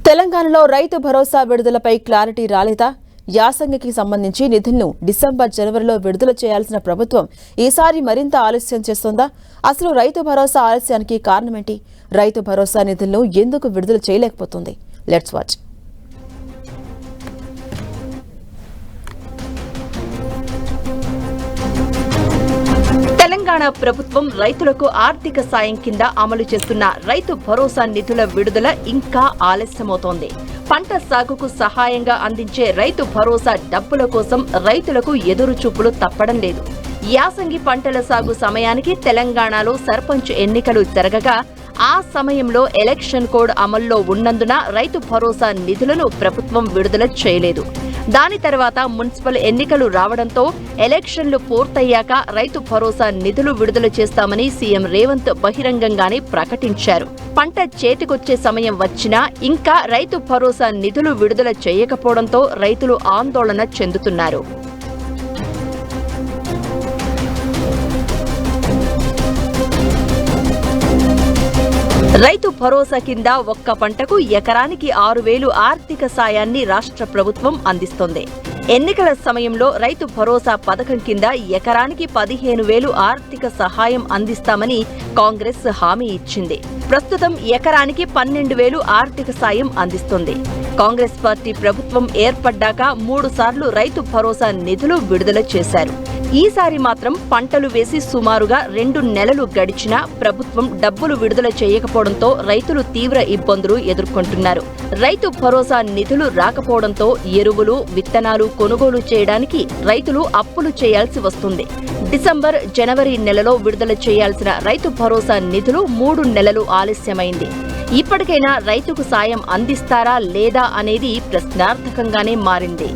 తెలంగాణలో రైతు భరోసా విడుదలపై క్లారిటీ రాలేదా? యాసంగికి సంబంధించి నిధులను డిసెంబర్ జనవరిలో విడుదల చేయాల్సిన ప్రభుత్వం ఈసారి మరింత ఆలస్యం చేస్తోందా? అసలు రైతు భరోసా ఆలస్యానికి కారణమేంటి? రైతు భరోసా నిధులను ఎందుకు విడుదల చేయలేకపోతుంది? Let's watch. తెలంగాణ ప్రభుత్వం రైతులకు ఆర్థిక సాయం కింద అమలు చేస్తున్న రైతు భరోసా నిధుల విడుదల ఇంకా ఆలస్యమవుతోంది. పంట సాగుకు సహాయంగా అందించే రైతు భరోసా డబ్బుల కోసం రైతులకు ఎదురుచూపులు తప్పడం లేదు. యాసంగి పంటల సాగు సమయానికి తెలంగాణలో సర్పంచ్ ఎన్నికలు జరగగా ఆ సమయంలో ఎలక్షన్ కోడ్ అమల్లో ఉన్నందున రైతు భరోసా నిధులను ప్రభుత్వం విడుదల చేయలేదు. దాని తర్వాత మున్సిపల్ ఎన్నికలు రావడంతో ఎలక్షన్లు పూర్తయ్యాక రైతు భరోసా నిధులు విడుదల చేస్తామని సీఎం రేవంత్ బహిరంగంగానే ప్రకటించారు. పంట చేతికొచ్చే సమయం వచ్చినా ఇంకా రైతు భరోసా నిధులు విడుదల చేయకపోవడంతో రైతులు ఆందోళన చెందుతున్నారు. రైతు భరోసా కింద ఒక్క పంటకు ఎకరానికి 6,000 ఆర్థిక సాయాన్ని రాష్ట్ర ప్రభుత్వం అందిస్తోంది. ఎన్నికల సమయంలో రైతు భరోసా పథకం కింద ఎకరానికి 15,000 ఆర్థిక సహాయం అందిస్తామని కాంగ్రెస్ హామీ ఇచ్చింది. ప్రస్తుతం ఎకరానికి 12,000 ఆర్థిక సాయం అందిస్తోంది. కాంగ్రెస్ పార్టీ ప్రభుత్వం ఏర్పడ్డాక 3 సార్లు రైతు భరోసా నిధులు విడుదల చేశారు. ఈసారి మాత్రం పంటలు వేసి సుమారుగా 2 నెలలు గడిచినా ప్రభుత్వం డబ్బులు విడుదల చేయకపోవడంతో రైతులు తీవ్ర ఇబ్బందులు ఎదుర్కొంటున్నారు. రైతు భరోసా నిధులు రాకపోవడంతో ఎరువులు, విత్తనాలు కొనుగోలు చేయడానికి రైతులు అప్పులు చేయాల్సి వస్తుంది. డిసెంబర్, జనవరి నెలలో విడుదల చేయాల్సిన రైతు భరోసా నిధులు 3 నెలలు ఆలస్యమైంది. ఇప్పటికైనా రైతుకు సాయం అందిస్తారా లేదా అనేది ప్రశ్నార్థకంగానే మారింది.